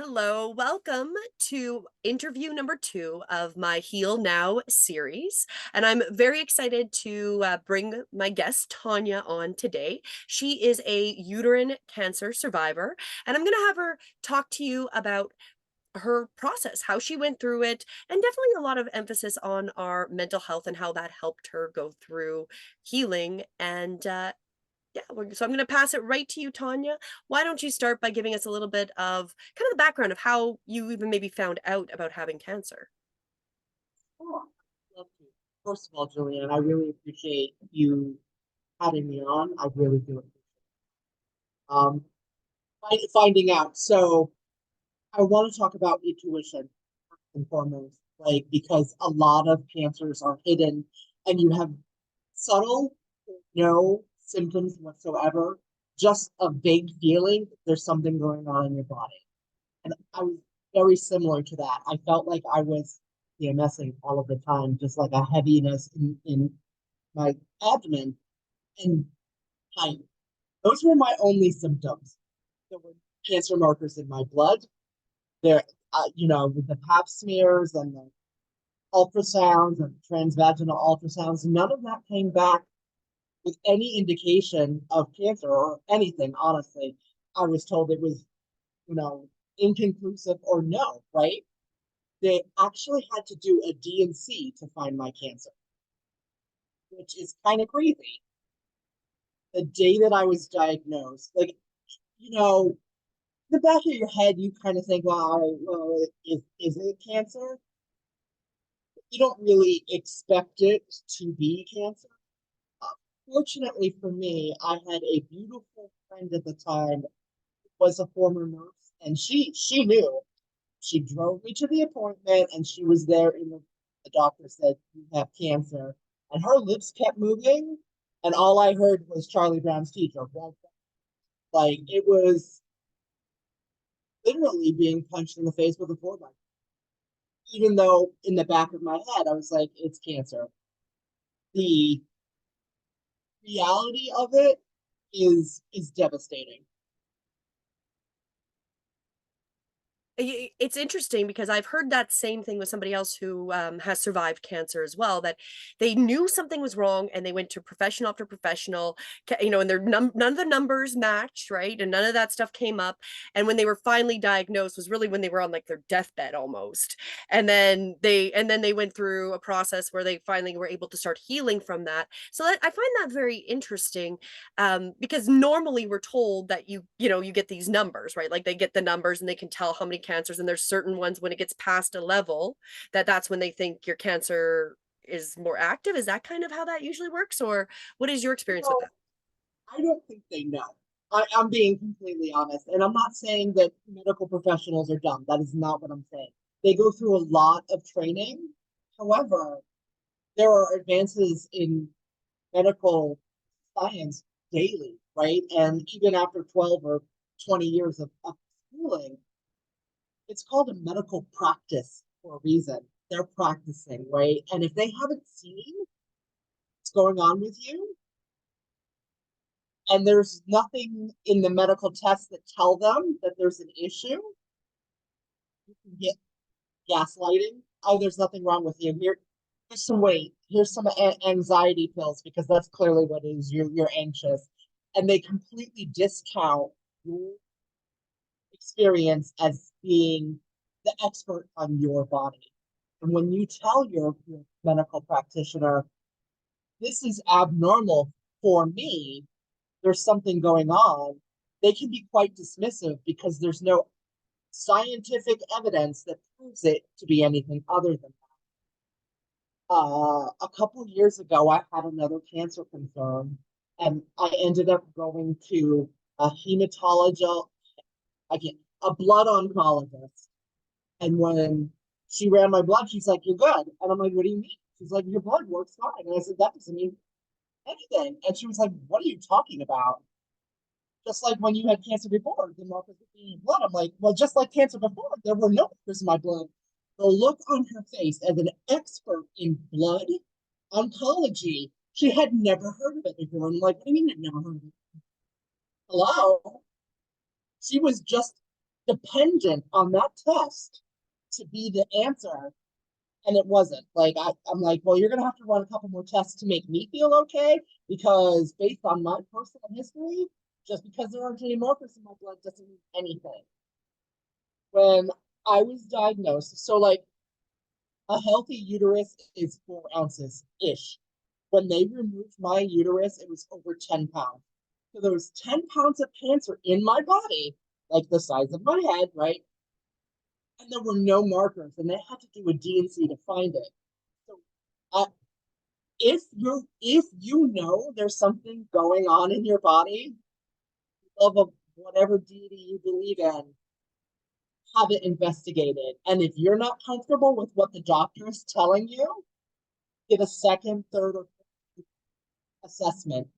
Hello, welcome to interview number 2 of my Heal Now series. And I'm very excited to bring my guest, Tonya, on today. She is a uterine cancer survivor, and I'm going to have her talk to you about her process, how she went through it, and definitely a lot of emphasis on our mental health and how that helped her go through healing. And yeah, so I'm going to pass it right to you, Tonya. Why don't you start by giving us a little bit of kind of the background of how you even maybe found out about having cancer? Oh, love to. First of all, Julianne, I really appreciate you having me on. I really do. Um, finding out. So I want to talk about intuition and foremost, like because a lot of cancers are hidden, and you have subtle, no symptoms whatsoever, just a vague feeling that there's something going on in your body. And I was very similar to that. I felt like I was PMSing all of the time, just like a heaviness in my abdomen and height. Those were my only symptoms. There were cancer markers in my blood. There, with the pap smears and the ultrasounds and transvaginal ultrasounds, none of that came back with any indication of cancer or anything, honestly. I was told it was, you know, inconclusive or no, right? They actually had to do a D&C to find my cancer, which is kind of crazy. The day that I was diagnosed, like, you know, the back of your head, you kind of think, well, is it cancer? You don't really expect it to be cancer. Fortunately for me, I had a beautiful friend at the time who was a former nurse, and she knew. She drove me to the appointment, and she was there. The doctor said you have cancer, and her lips kept moving, and all I heard was Charlie Brown's teacher. Like it was literally being punched in the face with a 4x. Even though in the back of my head I was like, it's cancer. The reality of it is devastating. It's interesting because I've heard that same thing with somebody else who has survived cancer as well, that they knew something was wrong and they went to professional after professional, and none of the numbers matched, right? And none of that stuff came up. And when they were finally diagnosed was really when they were on like their deathbed almost. And then they went through a process where they finally were able to start healing from that. So I find that very interesting, because normally we're told that you get these numbers, right? Like they get the numbers and they can tell how many cancers, and there's certain ones when it gets past a level that's when they think your cancer is more active. Is that kind of how that usually works, or what is your experience with No, that? I don't think they know. I'm being completely honest, and I'm not saying that medical professionals are dumb. That is not what I'm saying. They go through a lot of training. However, there are advances in medical science daily, right? And even after 12 or 20 years of schooling, it's called a medical practice for a reason. They're practicing, right? And if they haven't seen what's going on with you, and there's nothing in the medical tests that tell them that there's an issue, you can get gaslighting. Oh, there's nothing wrong with you. Here's some weight. Here's some anxiety pills because that's clearly what it is. You're anxious, and they completely discount your experience as being the expert on your body. And when you tell your medical practitioner, this is abnormal for me, there's something going on, they can be quite dismissive because there's no scientific evidence that proves it to be anything other than that. A couple of years ago, I had another cancer concern, and I ended up going to a hematologist, again, a blood oncologist. And when she ran my blood, she's like, "You're good." And I'm like, "What do you mean?" She's like, "Your blood works fine." And I said, "That doesn't mean anything." And she was like, "What are you talking about?" Just like when you had cancer before, the markers in your blood. I'm like, "Well, just like cancer before, there were no markers in my blood." The look on her face as an expert in blood oncology, she had never heard of it before. And I'm like, "What do you mean I've never heard of it?" Hello? She was just dependent on that test to be the answer. And it wasn't. Like, I'm like, well, you're going to have to run a couple more tests to make me feel okay, because based on my personal history, just because there aren't any markers in my blood doesn't mean anything. When I was diagnosed, so like a healthy uterus is 4 ounces ish. When they removed my uterus, it was over 10 pounds. So there was 10 pounds of cancer in my body, like the size of my head, right? And there were no markers, and they had to do a D&C to find it. So uh, if you know there's something going on in your body, of whatever deity you believe in, have it investigated. And if you're not comfortable with what the doctor is telling you, get a second, third, or fourth assessment.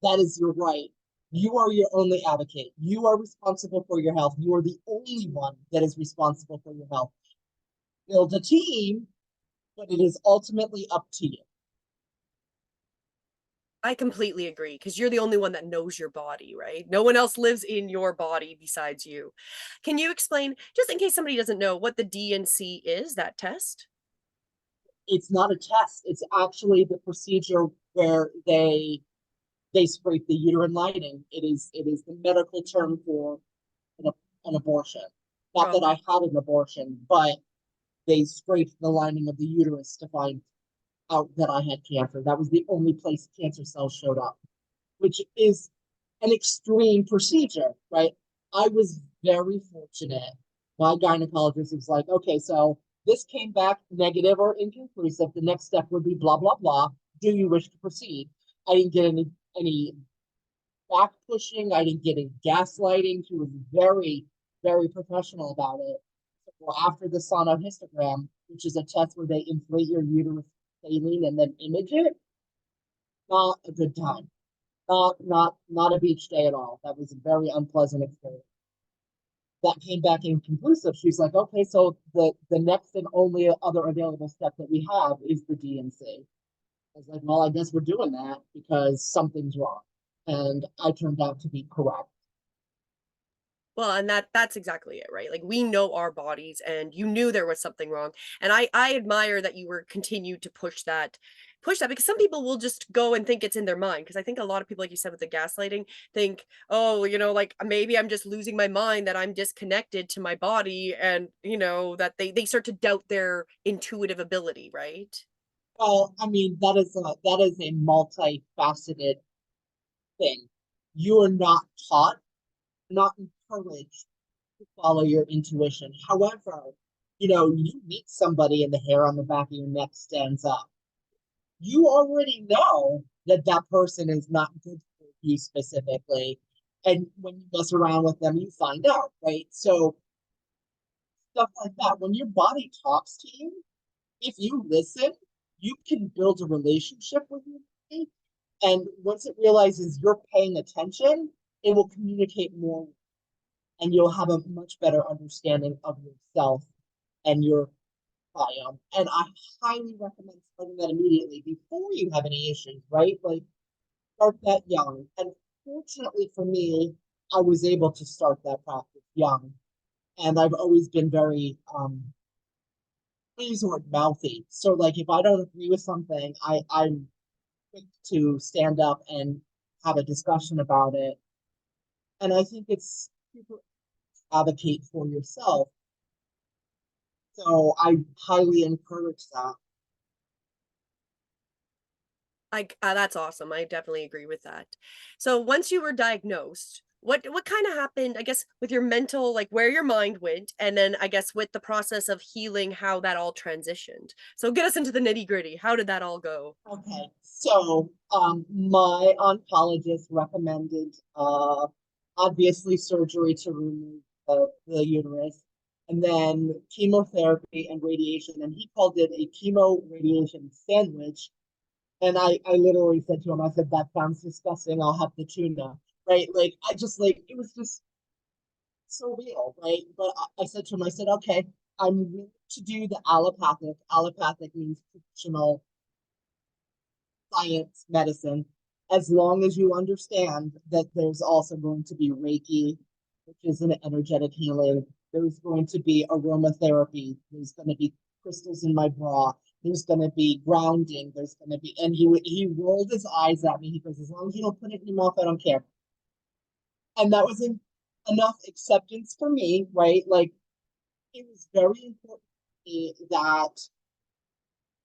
That is your right. You are your only advocate. You are responsible for your health. You are the only one that is responsible for your health. Build a team, but it is ultimately up to you. I completely agree, because you're the only one that knows your body, right? No one else lives in your body besides you. Can you explain, just in case somebody doesn't know, what the DNC is, that test? It's not a test. It's actually the procedure where they scrape the uterine lining. It is the medical term for an abortion. Not that Oh, I had an abortion, but they scraped the lining of the uterus to find out that I had cancer. That was the only place cancer cells showed up, which is an extreme procedure, right? I was very fortunate. My gynecologist was like, okay, so this came back negative or inconclusive. The next step would be blah, blah, blah. Do you wish to proceed? I didn't get any back pushing. I didn't get any gaslighting. He was very, very professional about it. So after the sonohystogram, which is a test where they inflate your uterus saline and then image it, not a good time. Not a beach day at all. That was a very unpleasant experience. That came back inconclusive. She's like, okay, so the next and only other available step that we have is the DNC. I was like, well, I guess we're doing that because something's wrong. And I turned out to be correct. well, and that's exactly it, right? Like, we know our bodies, and you knew there was something wrong. And I admire that you were continued to push that, because some people will just go and think it's in their mind, because I think a lot of people, like you said, with the gaslighting, think, oh, like, maybe I'm just losing my mind, that I'm disconnected to my body, and that they start to doubt their intuitive ability, right? Well, I mean, that is a multifaceted thing. You are not taught, not encouraged to follow your intuition. However, you meet somebody and the hair on the back of your neck stands up. You already know that that person is not good for you specifically. And when you mess around with them, you find out, right? So stuff like that. When your body talks to you, if you listen, you can build a relationship with your body. And once it realizes you're paying attention, it will communicate more, and you'll have a much better understanding of yourself and your biome. And I highly recommend starting that immediately before you have any issues, right? Like, start that young. And fortunately for me, I was able to start that practice young. And I've always been very use the word mouthy. So like if I don't agree with something, I'm quick to stand up and have a discussion about it. And I think it's super advocate for yourself. So I highly encourage that. That's awesome. I definitely agree with that. So once you were diagnosed, what kind of happened, I guess, with your mental, like where your mind went, and then I guess with the process of healing, how that all transitioned. So get us into the nitty-gritty. How did that all go? Okay. So my oncologist recommended obviously surgery to remove the uterus, and then chemotherapy and radiation. And he called it a chemo radiation sandwich. And I literally said to him, I said, that sounds disgusting. I'll have the tuna. Right. Like I just like it was just so real, right? But I said to him, I said, okay, I'm willing to do the allopathic. Allopathic means traditional science medicine, as long as you understand that there's also going to be Reiki, which is an energetic healing. There's going to be aromatherapy. There's going to be crystals in my bra. There's going to be grounding. There's going to be, and he rolled his eyes at me. He goes, as long as you don't put it in your mouth, I don't care. And that was enough acceptance for me, right? Like, it was very important to me that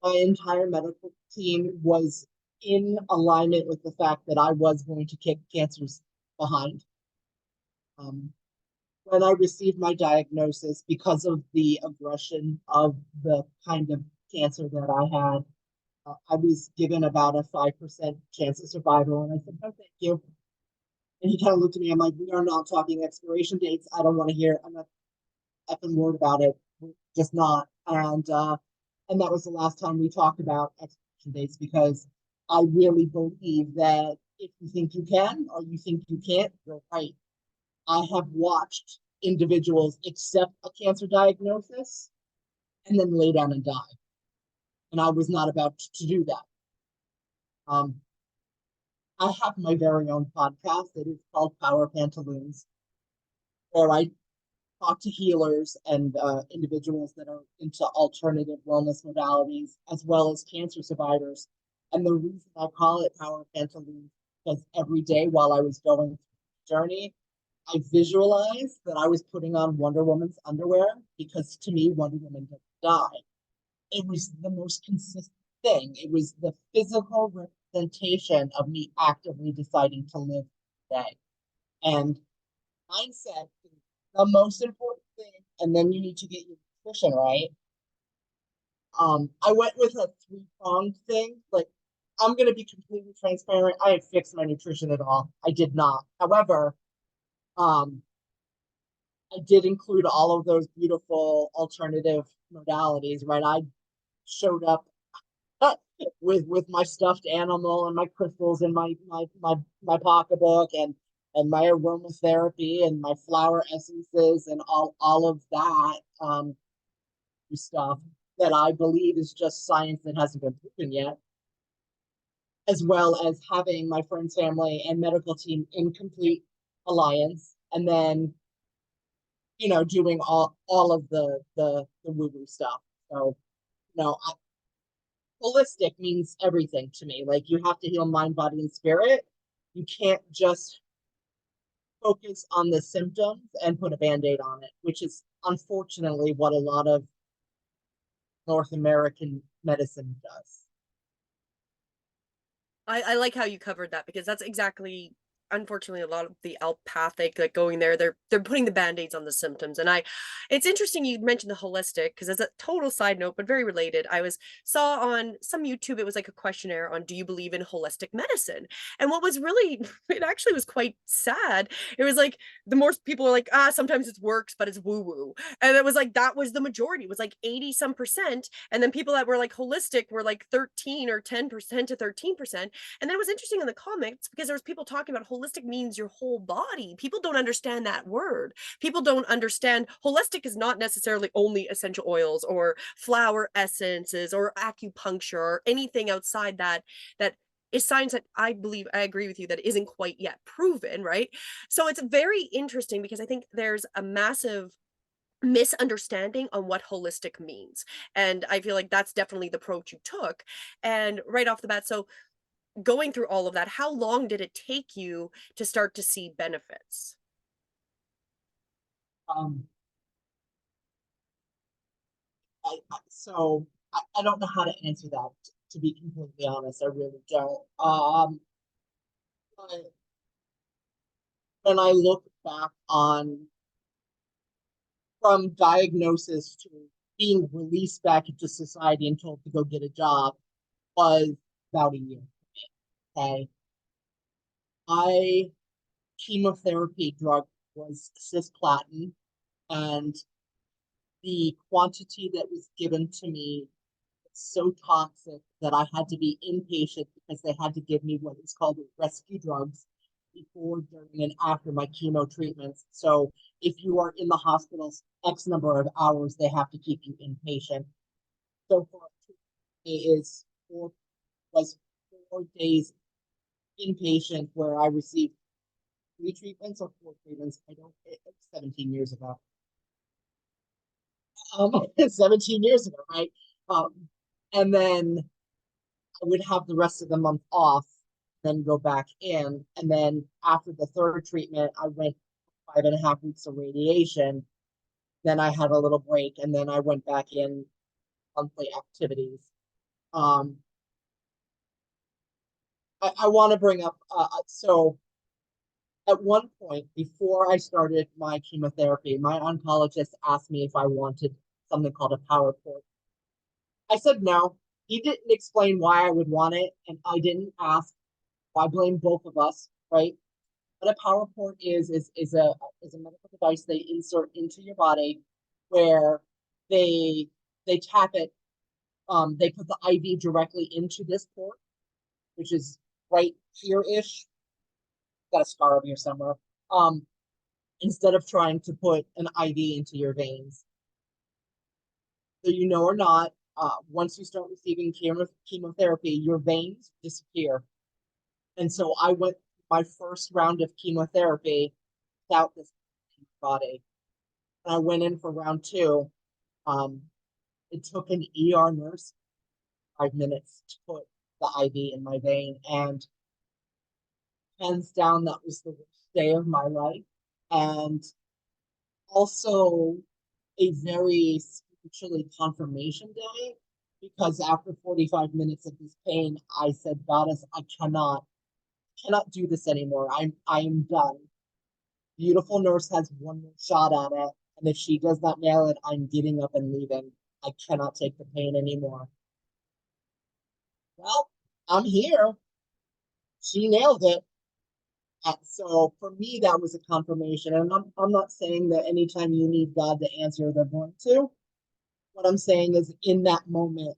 my entire medical team was in alignment with the fact that I was going to kick cancers behind. Um, when I received my diagnosis, because of the aggression of the kind of cancer that I had, I was given about a 5% chance of survival. And I said, no, thank you. And he kind of looked at me. I'm like, we are not talking expiration dates. I don't want to hear. I'm not effing word about it. Just not. And that was the last time we talked about expiration dates, because I really believe that if you think you can or you think you can't, you're right. I have watched individuals accept a cancer diagnosis and then lay down and die. And I was not about to do that. Um, I have my very own podcast. It is called Power Pantaloons, where I talk to healers and individuals that are into alternative wellness modalities, as well as cancer survivors. And the reason I call it Power Pantaloons, because every day while I was going through the journey, I visualized that I was putting on Wonder Woman's underwear, because to me, Wonder Woman didn't die. It was the most consistent thing. It was the physical representation of me actively deciding to live today. And mindset is the most important thing. And then you need to get your nutrition right. I went with a three-pronged thing. Like, I'm going to be completely transparent. I had fixed my nutrition at all. I did not. However, um, I did include all of those beautiful alternative modalities, right? I showed up with my stuffed animal and my crystals in my pocketbook, and my aromatherapy and my flower essences and all of that stuff that I believe is just science that hasn't been proven yet, as well as having my friends, family, and medical team in complete alliance, and then doing all of the woo woo stuff. So, holistic means everything to me. Like, you have to heal mind, body, and spirit. You can't just focus on the symptoms and put a band-aid on it, which is unfortunately what a lot of North American medicine does. I like how you covered that, because that's exactly, unfortunately, a lot of the allopathic, like, going there, they're putting the band-aids on the symptoms. And it's interesting you mentioned the holistic, because as a total side note, but very related, I was saw on some YouTube, it was like a questionnaire on, do you believe in holistic medicine? And what was really, it actually was quite sad. It was like, the more people were like, sometimes it works, but it's woo-woo. And it was like, that was the majority. It was like 80 some percent. And then people that were like holistic were like 13 or 10% to 13%. And then it was interesting in the comments, because there was people talking about holistic means your whole body. People don't understand that word. People don't understand holistic is not necessarily only essential oils or flower essences or acupuncture or anything outside that is science that I believe, I agree with you, that isn't quite yet proven, right? So it's very interesting, because I think there's a massive misunderstanding on what holistic means. And I feel like that's definitely the approach you took. And right off the bat, so going through all of that, how long did it take you to start to see benefits? Um, I don't know how to answer that. To be completely honest, I really don't. But when I look back on, from diagnosis to being released back into society and told to go get a job, was about a year. Okay, I chemotherapy drug was cisplatin, and the quantity that was given to me was so toxic that I had to be inpatient, because they had to give me what is called rescue drugs before, during, and after my chemo treatments. So if you are in the hospital X number of hours, they have to keep you inpatient. So for it is four was 4 days inpatient, where I received 3 treatments or 4 treatments. I don't. It was 17 years ago. 17 years ago, right? Um, and then I would have the rest of the month off, then go back in. And then after the third treatment, I went 5.5 weeks of radiation. Then I had a little break, and then I went back in monthly activities. Um, I want to bring up so at one point before I started my chemotherapy, my oncologist asked me if I wanted something called a PowerPoint. I said no. He didn't explain why I would want it, and I didn't ask. I blame both of us, right? What a PowerPoint is a medical device they insert into your body where they they tap it. They put the IV directly into this port, which is right here-ish. Got a scar over here somewhere. Um, Instead of trying to put an IV into your veins. So you know or not, once you start receiving chemotherapy, your veins disappear. And so I went my first round of chemotherapy without this body. And I went in for round two. Um, it took an ER nurse 5 minutes to put the IV in my vein. And hands down, that was the worst day of my life. And also a very spiritually confirmation day because after 45 minutes of this pain, I said, Goddess, I cannot do this anymore. I am done. Beautiful nurse has one more shot at it. And if she does not nail it, I'm getting up and leaving. I cannot take the pain anymore. Well, I'm here. She nailed it. And so for me, that was a confirmation. And I'm not saying that anytime you need God to answer, they're going to. What I'm saying is in that moment,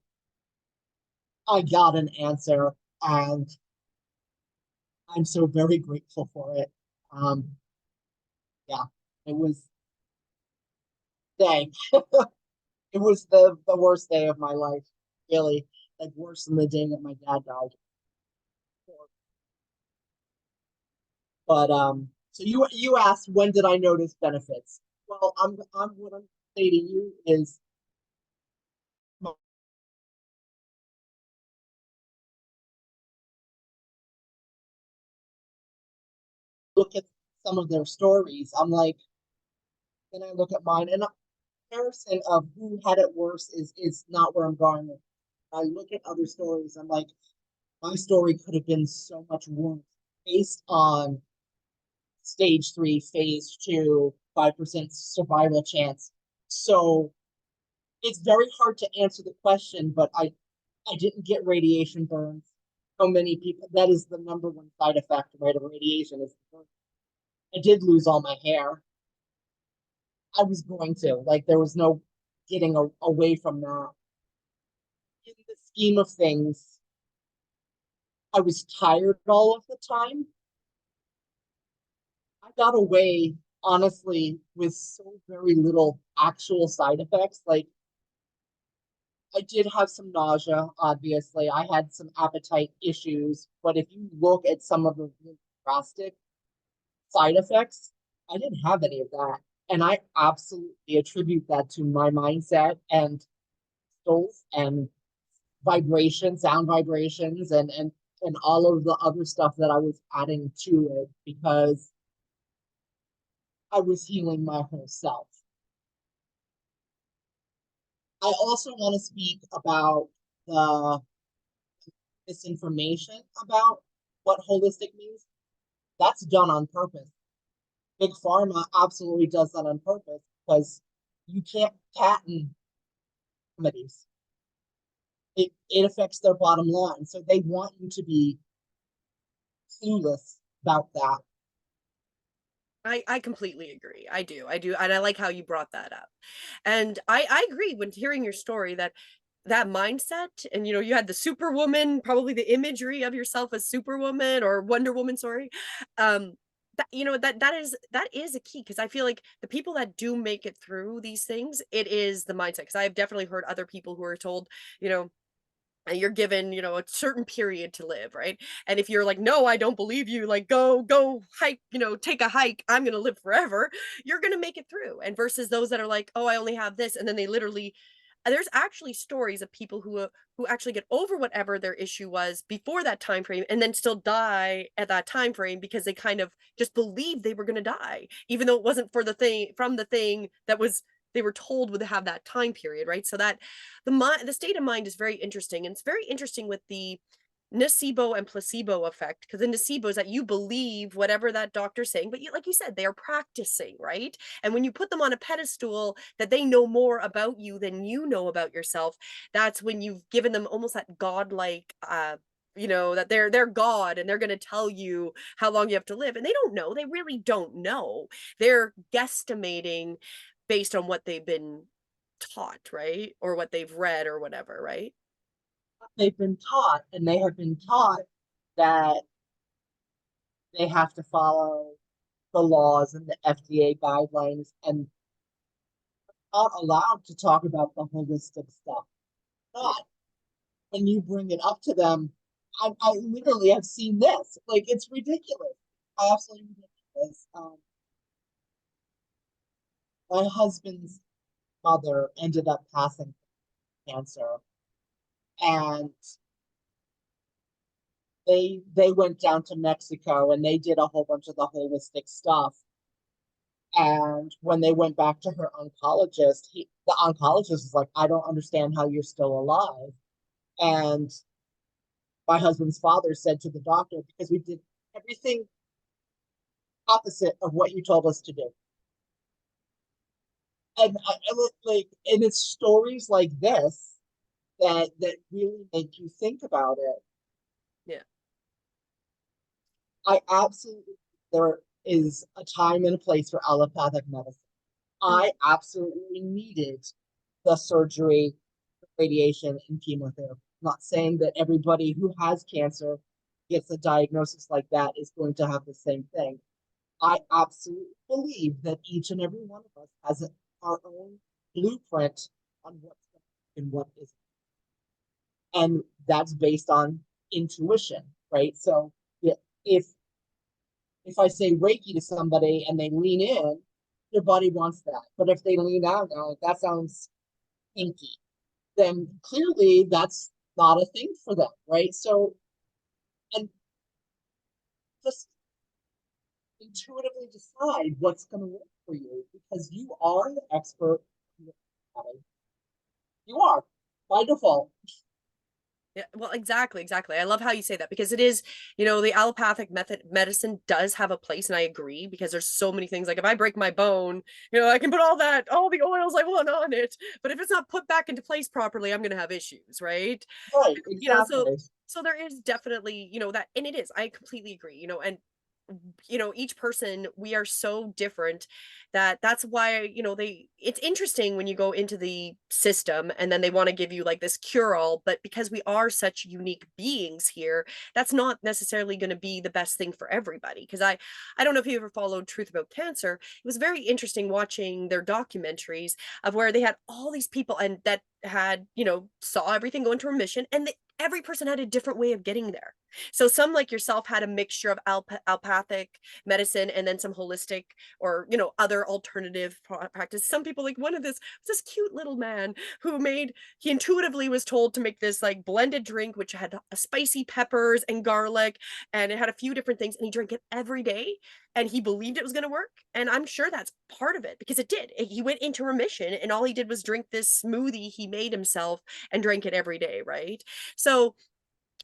I got an answer and I'm so very grateful for it. Um, yeah, it was dang. It was the worst day of my life, really. Like worse than the day that my dad died. But so you asked when did I notice benefits? Well, I'm what I'm saying to you is look at some of their stories. I'm like, then I look at mine, and a comparison of who had it worse is not where I'm going with. I look at other stories. I'm like, my story could have been so much worse based on stage three, phase two, 5% survival chance. So it's very hard to answer the question, but I didn't get radiation burns. So many people, that is the number one side effect, right, of radiation is the burn. I did lose all my hair. I was going to, like, there was no getting away from that. In the scheme of things, I was tired all of the time. I got away, honestly, with so very little actual side effects. Like, I did have some nausea, obviously. I had some appetite issues. But if you look at some of the really drastic side effects, I didn't have any of that. And I absolutely attribute that to my mindset and crystals and vibration, sound vibrations, and all of the other stuff that I was adding to it because I was healing my whole self. I also want to speak about the misinformation about what holistic means. That's done on purpose. Big Pharma absolutely does that on purpose because you can't patent remedies. It affects their bottom line. So they want you to be clueless about that. I completely agree. I do, and I like how you brought that up. And I agree when hearing your story that that mindset, and you had the superwoman, probably the imagery of yourself as superwoman or Wonder Woman, sorry. That that is a key because I feel like the people that do make it through these things, it is the mindset. Because I have definitely heard other people who are told, you know, and you're given, a certain period to live, right? And if you're like, no, I don't believe you, like, go hike, take a hike, I'm gonna live forever, you're gonna make it through. And versus those that are like, oh, I only have this, and then they literally, there's actually stories of people who actually get over whatever their issue was before that time frame and then still die at that time frame because they kind of just believed they were going to die, even though it wasn't for the thing from the thing that was they were told would have that time period, right? So that the state of mind is very interesting, and it's very interesting with the nocebo and placebo effect, because the nocebo is that you believe whatever that doctor's saying, but you, like you said, they are practicing, right? And when you put them on a pedestal that they know more about you than you know about yourself, that's when you've given them almost that godlike that they're god and they're going to tell you how long you have to live, and they don't know, they really don't know, they're guesstimating based on what they've been taught, right? Or what they've read or whatever, right? They've been taught, and they have been taught that they have to follow the laws and the FDA guidelines, and not allowed to talk about the holistic stuff. Yeah. Not when you bring it up to them. I literally have seen this. Like, it's ridiculous. Absolutely ridiculous. My husband's mother ended up passing cancer, and they went down to Mexico and they did a whole bunch of the holistic stuff. And when they went back to her oncologist, the oncologist was like, I don't understand how you're still alive. And my husband's father said to the doctor, because we did everything opposite of what you told us to do. And I look like, and it's stories like this that really make you think about it. Yeah. I absolutely, there is a time and a place for allopathic medicine. Mhm. I absolutely needed the surgery, radiation, and chemotherapy. I'm not saying that everybody who has cancer gets a diagnosis like that is going to have the same thing. I absolutely believe that each and every one of us has our own blueprint on what's and what isn't. And that's based on intuition, right? So if if I say Reiki to somebody and they lean in, their body wants that. But if they lean out, now that sounds kinky, then clearly that's not a thing for them, right? So, and just intuitively decide what's going to work for you, because you are the expert. You are by default. Yeah, well, exactly, exactly. I love how you say that because it is, the allopathic method medicine does have a place, and I agree because there's so many things. Like if I break my bone, I can put all the oils I want on it, but if it's not put back into place properly, I'm gonna have issues, right? Right, So exactly. there is definitely, that, and it is. I completely agree. And each person, we are so different that's why, it's interesting when you go into the system and then they want to give you like this cure all, but because we are such unique beings here, that's not necessarily going to be the best thing for everybody. Because I don't know if you ever followed Truth About Cancer. It was very interesting watching their documentaries of where they had all these people and that had, saw everything go into remission, and every person had a different way of getting there. So some, like yourself, had a mixture of allopathic medicine and then some holistic or other alternative practice. Some people, like one of this cute little man who he intuitively was told to make this like blended drink which had spicy peppers and garlic, and it had a few different things, and he drank it every day, and he believed it was going to work, and I'm sure that's part of it because it did. He went into remission, and all he did was drink this smoothie he made himself and drank it every day, right? So,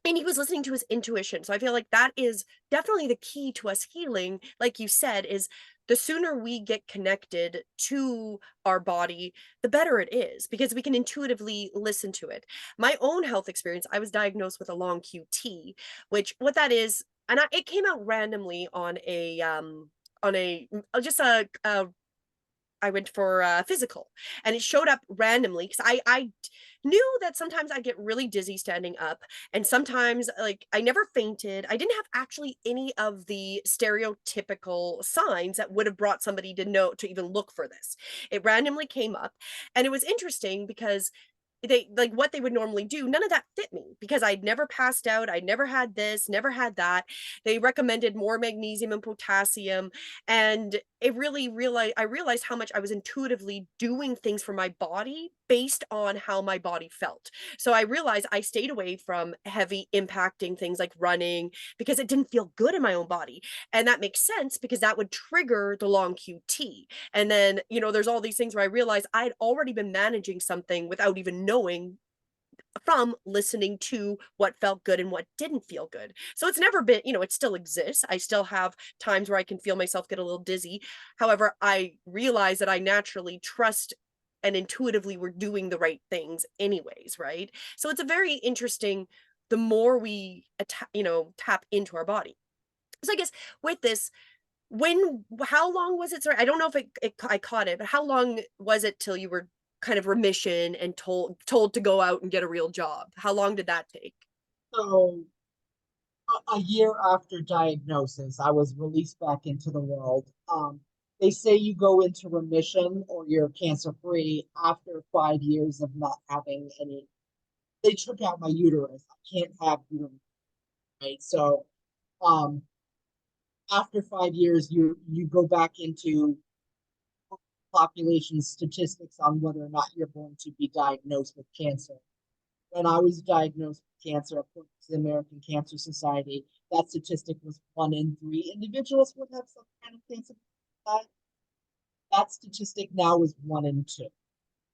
and he was listening to his intuition. So I feel like that is definitely the key to us healing. Like you said, is the sooner we get connected to our body, the better it is because we can intuitively listen to it. My own health experience, I was diagnosed with a long QT, which what that is, and it came out randomly on a just a I went for a physical, and it showed up randomly because I knew that sometimes I get really dizzy standing up, and sometimes like I never fainted. I didn't have actually any of the stereotypical signs that would have brought somebody to know to even look for this. It randomly came up, and it was interesting because they like what they would normally do, none of that fit me because I'd never passed out, I'd never had this, never had that. They recommended more magnesium and potassium, and it really realized I realized how much I was intuitively doing things for my body based on how my body felt. So I realized I stayed away from heavy impacting things like running because it didn't feel good in my own body. And that makes sense because that would trigger the long QT. And then, there's all these things where I realized I'd already been managing something without even knowing from listening to what felt good and what didn't feel good. So it's never been, it still exists. I still have times where I can feel myself get a little dizzy. However, I realize that I naturally trust and intuitively we're doing the right things anyways, right? So it's a very interesting, the more we tap into our body. So I guess with this, how long was it? Sorry, I don't know if I caught it, but how long was it till you were kind of remission and told to go out and get a real job? How long did that take? So a year after diagnosis, I was released back into the world. They say you go into remission or you're cancer free after 5 years of not having any. They took out my uterus. I can't have uterus, right? So, um, after 5 years, you go back into population statistics on whether or not you're going to be diagnosed with cancer. When I was diagnosed with cancer, according to the American Cancer Society, that statistic was 1 in 3 individuals would have some kind of cancer. That statistic now is 1 in 2.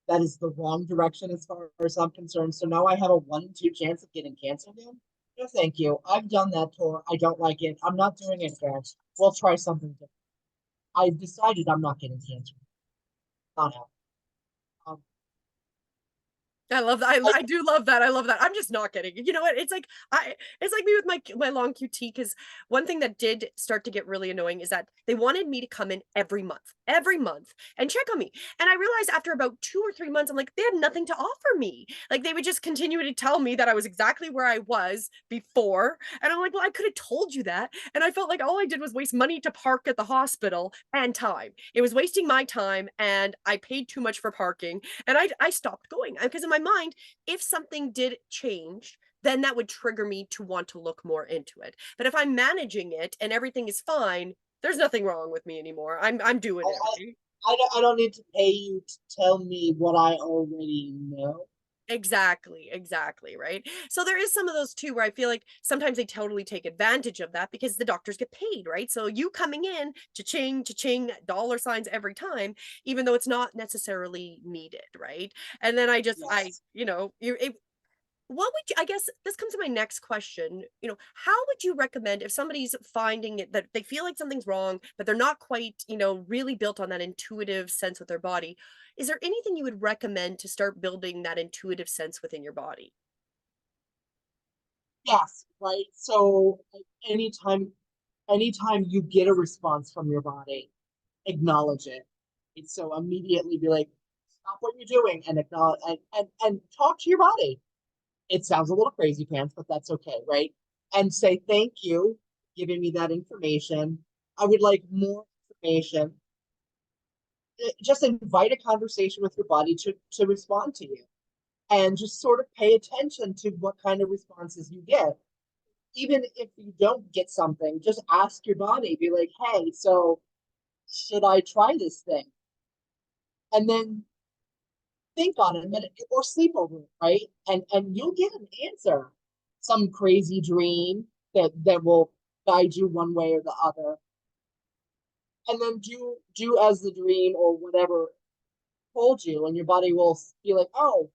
That is the wrong direction as far as I'm concerned. So now I have a 1 in 2 chance of getting cancer again. No, thank you. I've done that tour. I don't like it. I'm not doing it again. We'll try something different. I've decided I'm not getting cancer. Not happening. Um, I love that. I, I do love that. I love that. I'm just not getting it. You know what? It's like me with my long QT because one thing that did start to get really annoying is that they wanted me to come in every month and check on me. And I realized after about 2 or 3 months, I'm like, they had nothing to offer me. Like they would just continue to tell me that I was exactly where I was before. And I'm like, well, I could have told you that. And I felt like all I did was waste money to park at the hospital and time. It was wasting my time and I paid too much for parking and I stopped going because in my mind, if something did change, then that would trigger me to want to look more into it. But if I'm managing it and everything is fine, there's nothing wrong with me anymore. I'm doing it, right? I don't need to pay you to tell me what I already know. Exactly, right? So there is some of those too where I feel like sometimes they totally take advantage of that because the doctors get paid, right? So you coming in, cha-ching, dollar signs every time, even though it's not necessarily needed, right? And then Yes. you're what would you, I guess this comes to my next question, how would you recommend if somebody's finding it that they feel like something's wrong but they're not quite, really built on that intuitive sense with their body, is there anything you would recommend to start building that intuitive sense within your body? Yes, right. So anytime anytime you get a response from your body, acknowledge it. And so immediately be like, stop what you're doing and acknowledge and talk to your body. It sounds a little crazy pants, but that's okay, right? And say thank you for giving me that information. I would like more information. Just invite a conversation with your body to respond to you and just sort of pay attention to what kind of responses you get. Even if you don't get something, just ask your body, be like, hey, so should I try this thing? And then think on it a minute or sleep over it, right? And you'll get an answer. Some crazy dream that will guide you one way or the other. And then do as the dream or whatever told you, and your body will be like, oh,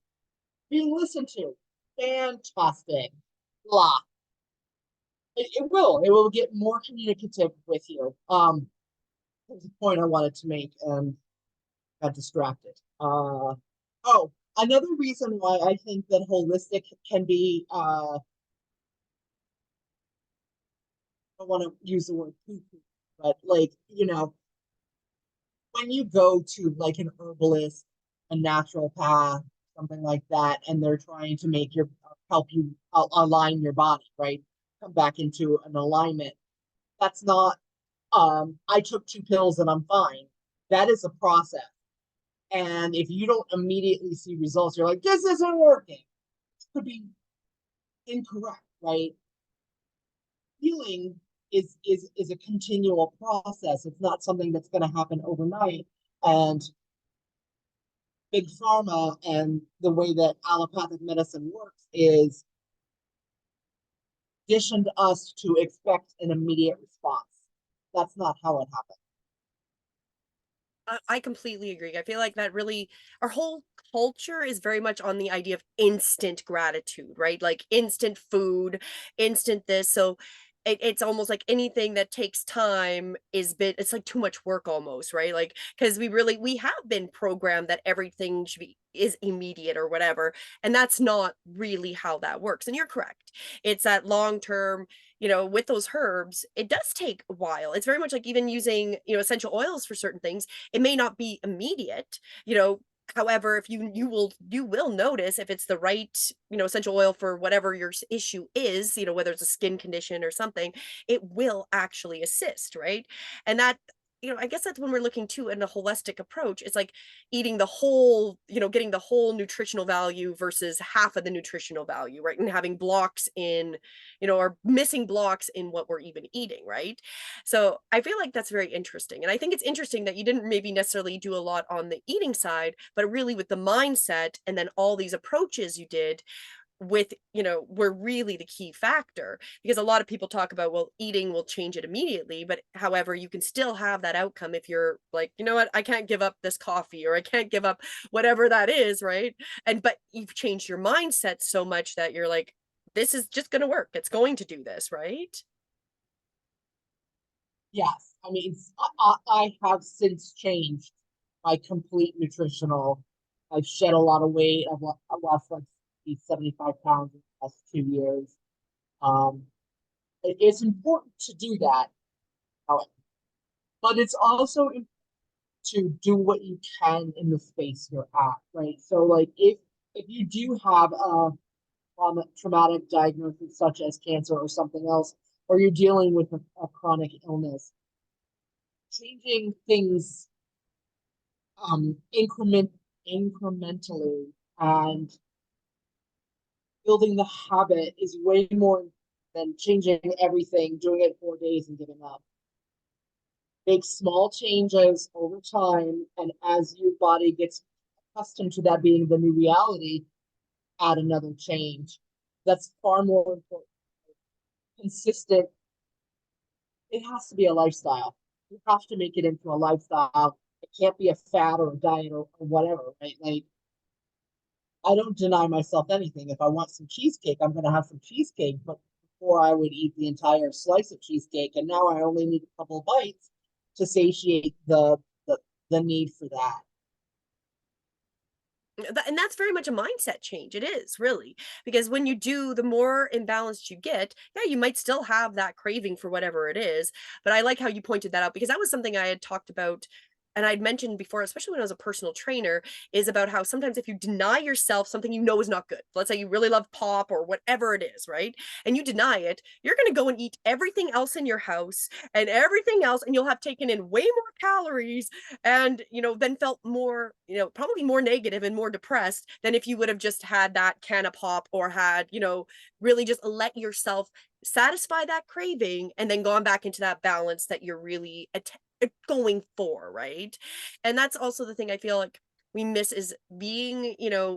being listened to. Fantastic. Blah. It will get more communicative with you. There's a point I wanted to make and got distracted. Oh, another reason why I think that holistic can be I don't want to use the word poo-poo, but like, when you go to like an herbalist, a naturopath, something like that, and they're trying to make your help you align your body, right? Come back into an alignment. That's not I took 2 pills and I'm fine. That is a process. And if you don't immediately see results, you're like, this isn't working. It could be incorrect, right? Healing is a continual process. It's not something that's going to happen overnight. And big pharma and the way that allopathic medicine works is conditioned us to expect an immediate response. That's not how it happens. I completely agree. I feel like that really our whole culture is very much on the idea of instant gratitude, right? Like instant food, instant this. So it's almost like anything that takes time it's like too much work almost, right? Like because we have been programmed that everything should be is immediate or whatever, and that's not really how that works. And you're correct. It's that long term, with those herbs, it does take a while. It's very much like even using, essential oils for certain things. It may not be immediate, you know, however, if you will notice if it's the right, essential oil for whatever your issue is, whether it's a skin condition or something, it will actually assist, right? And that, I guess that's when we're looking to in a holistic approach. It's like eating the whole, getting the whole nutritional value versus half of the nutritional value, right? And having blocks in, or missing blocks in what we're even eating, right? So I feel like that's very interesting. And I think it's interesting that you didn't maybe necessarily do a lot on the eating side, but really with the mindset and then all these approaches you did with, were really the key factor. Because a lot of people talk about, well, eating will change it immediately, but however, you can still have that outcome if you're like, you know what, I can't give up this coffee or I can't give up whatever that is, right? But you've changed your mindset so much that you're like, this is just going to work. It's going to do this, right? Yes, I mean, I have since changed my complete nutritional. I've shed a lot of weight. I've lost like 75 pounds in the last 2 years. Um, it's important to do that, but it's also important to do what you can in the space you're at, right? So, like, if you do have a traumatic diagnosis such as cancer or something else, or you're dealing with a chronic illness, changing things incrementally and building the habit is way more than changing everything, doing it 4 days and giving up. Make small changes over time, and as your body gets accustomed to that being the new reality, add another change. That's far more important. Consistent. It has to be a lifestyle. You have to make it into a lifestyle. It can't be a fad or a diet or whatever, right? Like, I don't deny myself anything. If I want some cheesecake, I'm going to have some cheesecake. But before I would eat the entire slice of cheesecake, and now I only need a couple of bites to satiate the need for that. And that's very much a mindset change. It is really because when you do, the more imbalanced you get, yeah, you might still have that craving for whatever it is. But I like how you pointed that out because that was something I had talked about and I'd mentioned before, especially when I was a personal trainer, is about how sometimes if you deny yourself something you know is not good, let's say you really love pop or whatever it is, right? And you deny it, you're going to go and eat everything else in your house and everything else, and you'll have taken in way more calories and then felt more, probably more negative and more depressed than if you would have just had that can of pop or had, really just let yourself satisfy that craving and then gone back into that balance that you're really going for, right? And that's also the thing I feel like we miss is being,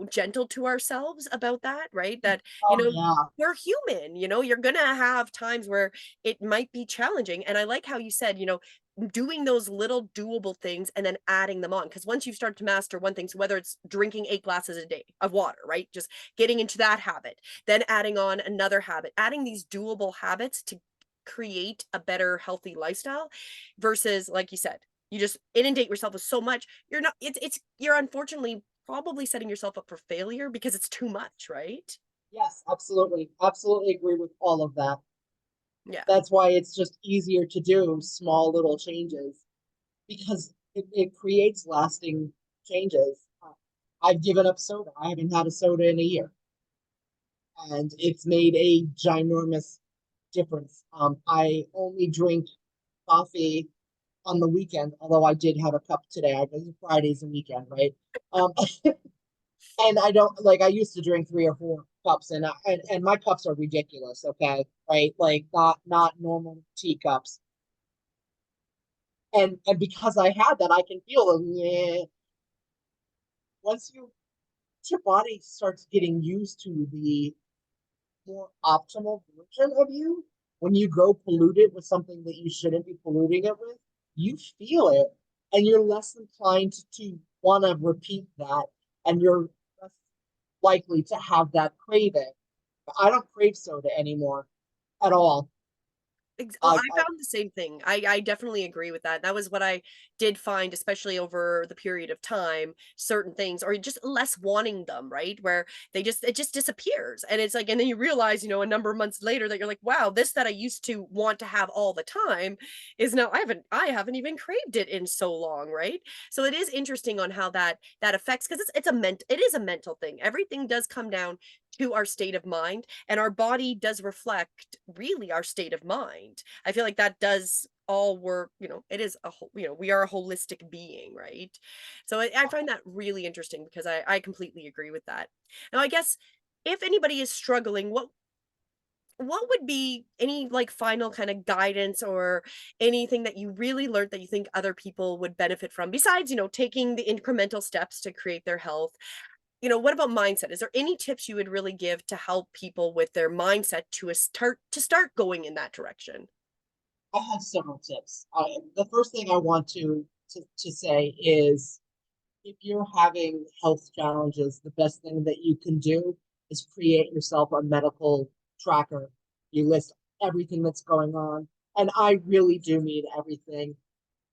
gentle to ourselves about that, right? That, Oh yeah. we're human, you're gonna have times where it might be challenging. And I like how you said, doing those little doable things and then adding them on. Because once you start to master one thing, so whether it's drinking 8 glasses a day of water, right? Just getting into that habit, then adding on another habit, adding these doable habits to create a better, healthy lifestyle versus, like you said, you just inundate yourself with so much. You're not, you're unfortunately probably setting yourself up for failure because it's too much, right? Yes, absolutely. Absolutely agree with all of that. Yeah. That's why it's just easier to do small little changes because it creates lasting changes. I've given up soda. I haven't had a soda in a year, and it's made a ginormous difference. I only drink coffee on the weekend, although I did have a cup today. I guess Friday's a weekend, right? Um, and I don't like I used to drink 3 or 4 cups, and my cups are ridiculous, okay? Right? Like not normal teacups. And because I had that, I can feel them. Yeah. Once your body starts getting used to the more optimal version of you, when you go pollute it with something that you shouldn't be polluting it with, you feel it, and you're less inclined to want to repeat that, and you're less likely to have that craving. I don't crave soda anymore at all. Well, I, I I found the same thing. I definitely agree with that. That was what I did find, especially over the period of time, certain things, or just less wanting them, right? Where it just disappears. And it's like, and then you realize, a number of months later that you're like, wow, this that I used to want to have all the time is now I haven't even craved it in so long, right? So it is interesting on how that affects, because it is a mental thing. Everything does come down to our state of mind, and our body does reflect really our state of mind. I feel like that does all work, it is a whole, we are a holistic being, right? So I find that really interesting, because I completely agree with that. Now, I guess if anybody is struggling, what would be any like final kind of guidance or anything that you really learned that you think other people would benefit from, besides taking the incremental steps to create their health? What about mindset? Is there any tips you would really give to help people with their mindset to start going in that direction? I have several tips. The first thing I want to say is, if you're having health challenges, the best thing that you can do is create yourself a medical tracker. You list everything that's going on. And I really do mean everything.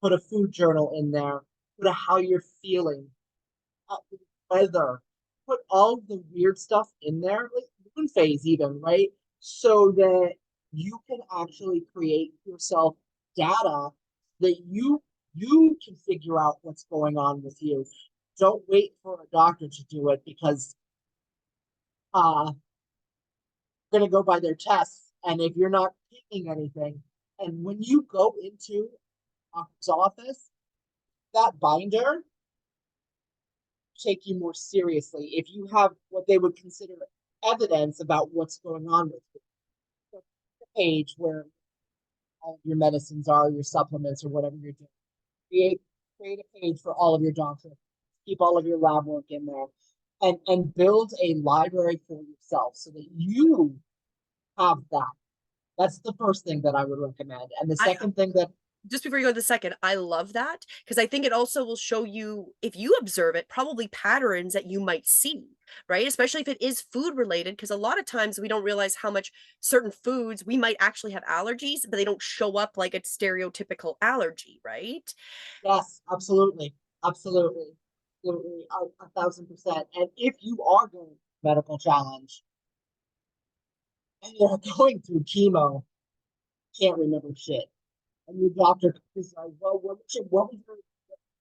Put a food journal in there, put a how you're feeling, uh, weather, put all the weird stuff in there, like moon phase, even, right? So that you can actually create yourself data that you can figure out what's going on with you. Don't wait for a doctor to do it, because going to go by their tests. And if you're not picking anything, and when you go into a doctor's office, that binder take you more seriously if you have what they would consider evidence about what's going on with you. So, the page where all of your medicines are, your supplements, or whatever you're doing. Create a page for all of your doctors. Keep all of your lab work in there, and build a library for yourself so that you have that. That's the first thing that I would recommend. And the I second thing that Just before you go to the second, I love that, because I think it also will show you, if you observe it, probably patterns that you might see, right? Especially if it is food related, because a lot of times we don't realize how much certain foods we might actually have allergies, but they don't show up like a stereotypical allergy, right? Yes, absolutely, absolutely, absolutely, 1,000%. And if you are going through a medical challenge and you're going through chemo, can't remember shit, and your doctor is like, "Well,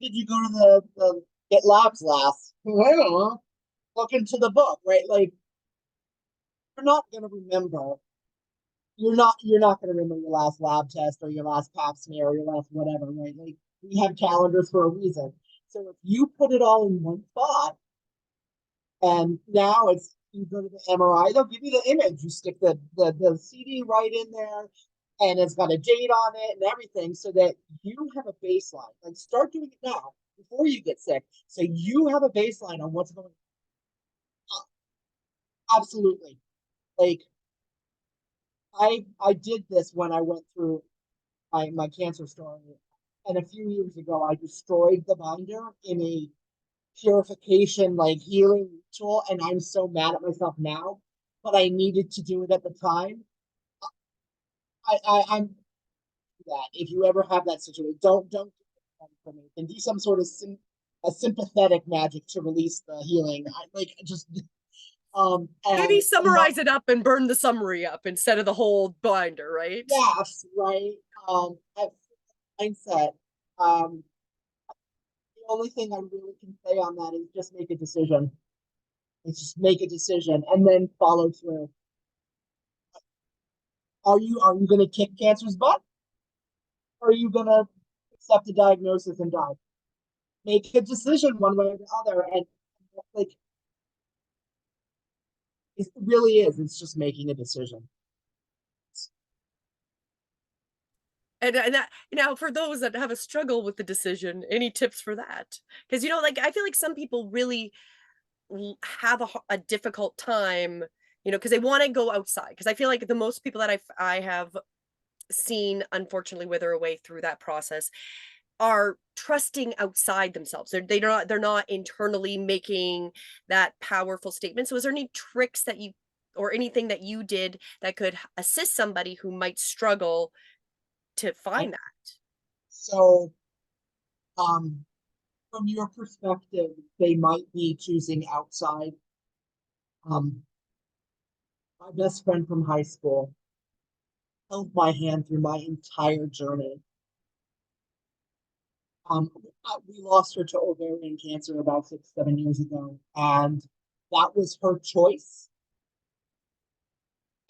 did you go to the get labs last?" I don't know. Look into the book, right? Like, you're not going to remember. You're not going to remember your last lab test, or your last pap smear, or your last whatever, right? Like, we have calendars for a reason. So if you put it all in one spot, and now it's you go to the MRI, they'll give you the image. You stick the CD right in there, and it's got a date on it and everything, so that you have a baseline. Like, start doing it now before you get sick, so you have a baseline on what's going on. Absolutely. Like, I did this when I went through my cancer story, and a few years ago I destroyed the binder in a purification, like, healing ritual, and I'm so mad at myself now, but I needed to do it at the time. I'm that if you ever have that situation, don't do for me, and do some sort of a sympathetic magic to release the healing. I like just Maybe and my summarize it up and burn the summary up instead of the whole binder, right? yes, right. That mindset. Um, the only thing I really can say on that is just make a decision. It's just make a decision and then follow through. Are you going to kick cancer's butt? Or are you going to accept a diagnosis and die. Make a decision one way or the other. And like, it really is. It's just making a decision. And that, now for those that have a struggle with the decision, any tips for that? Because like I feel like some people really have a difficult time, because they want to go outside. Because I feel like the most people that I have seen, unfortunately, wither away through that process are trusting outside themselves. They're not internally making that powerful statement. So is there any tricks that you or anything that you did that could assist somebody who might struggle to find that? So, um, from your perspective, they might be choosing outside. Um, my best friend from high school held my hand through my entire journey. We lost her to ovarian cancer about 6, 7 years ago, and that was her choice.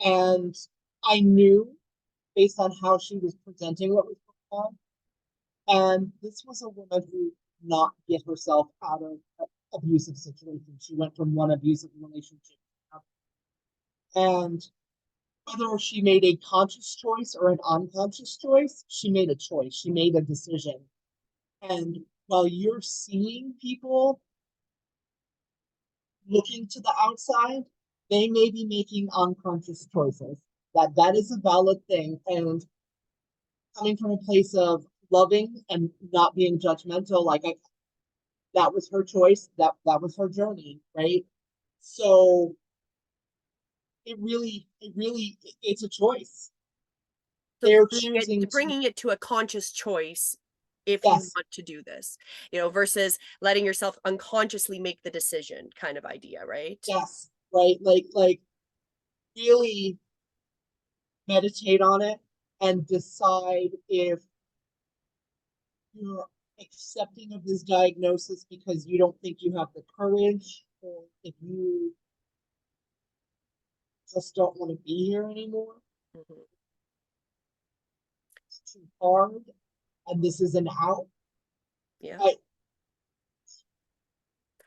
And I knew based on how she was presenting what was going on. And this was a woman who did not get herself out of abusive situations. She went from one abusive relationship to another. And whether she made a conscious choice or an unconscious choice, she made a choice. She made a decision. And while you're seeing people looking to the outside, they may be making unconscious choices. That is a valid thing. And coming from a place of loving and not being judgmental, that was her choice. That was her journey, right? So it's a choice. So They're bringing it choosing to, bringing it to a conscious choice if you yes, want to do this, versus letting yourself unconsciously make the decision kind of idea, right? yes, right, like really meditate on it and decide if you're accepting of this diagnosis because you don't think you have the courage, or if you just don't want to be here anymore. Mhm. It's too hard, and this is an out. Yeah. I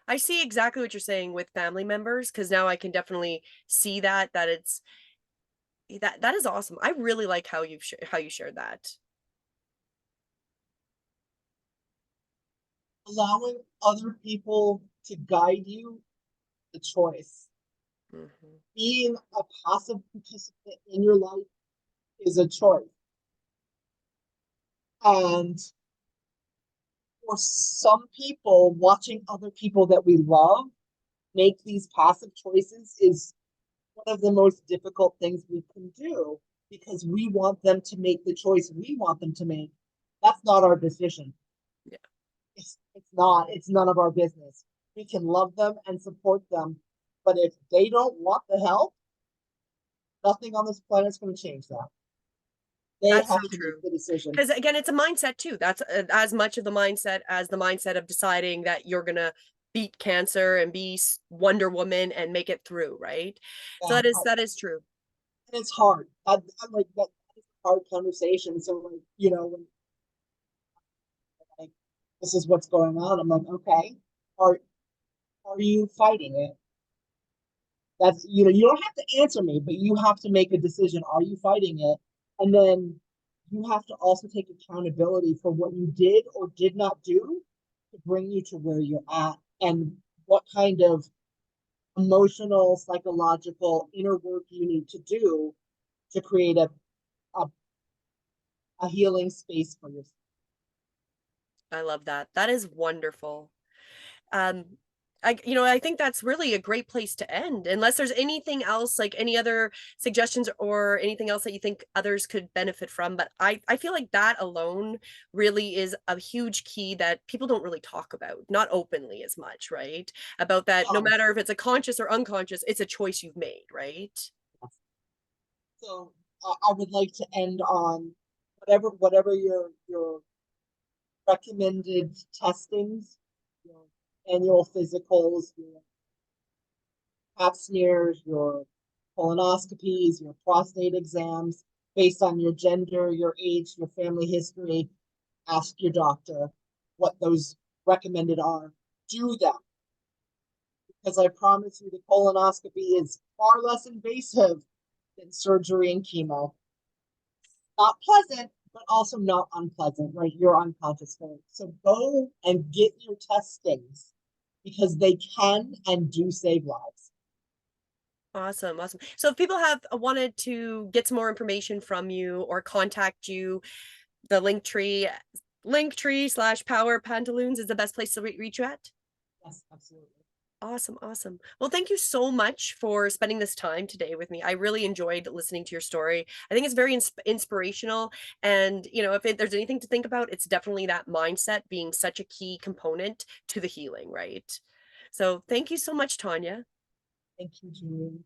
I see exactly what you're saying with family members, because now I can definitely see that that is awesome. I really like how you shared that. allowing other people to guide you, the choice. Hmm. Being a passive participant in your life is a choice. And for some people, watching other people that we love make these passive choices is one of the most difficult things we can do, because we want them to make the choice we want them to make. That's not our decision. Yeah, It's not. It's none of our business. We can love them and support them, but if they don't want the help, nothing on this planet is going to change that. They that's so have to make true. the decision. Because again, it's a mindset too. That's as much of the mindset as the mindset of deciding that you're gonna beat cancer and be Wonder Woman and make it through, right? So Yeah, that is true. and it's hard. I'm like that. Is a hard conversation. So like when like this is what's going on, I'm like, okay, are are you fighting it? That's you don't have to answer me, but you have to make a decision. Are you fighting it? And then you have to also take accountability for what you did or did not do to bring you to where you're at, and what kind of emotional, psychological inner work you need to do to create a, a healing space for yourself. I love that. That is wonderful. um I think that's really a great place to end, unless there's anything else, like any other suggestions or anything else that you think others could benefit from. But I feel like that alone really is a huge key that people don't really talk about, not openly as much, right? About that, no Um, matter if it's a conscious or unconscious, it's a choice you've made, right? so I would like to end on whatever your recommended testings, your annual physicals, your pap smears, your colonoscopies, your prostate exams, based on your gender, your age, your family history. ask your doctor what those recommended are. Do them, because I promise you the colonoscopy is far less invasive than surgery and chemo. Not pleasant, but also not unpleasant, right? You're unconscious for it. So go and get your testings because they can and do save lives. Awesome, awesome. So if people have wanted to get some more information from you or contact you, the linktree/powerpantaloons is the best place to reach you at. Yes, absolutely. Awesome, awesome. Well, thank you so much for spending this time today with me. I really enjoyed listening to your story. I think it's very inspirational. And, if there's anything to think about, it's definitely that mindset being such a key component to the healing, right? So thank you so much, Tonya. Thank you, Julie.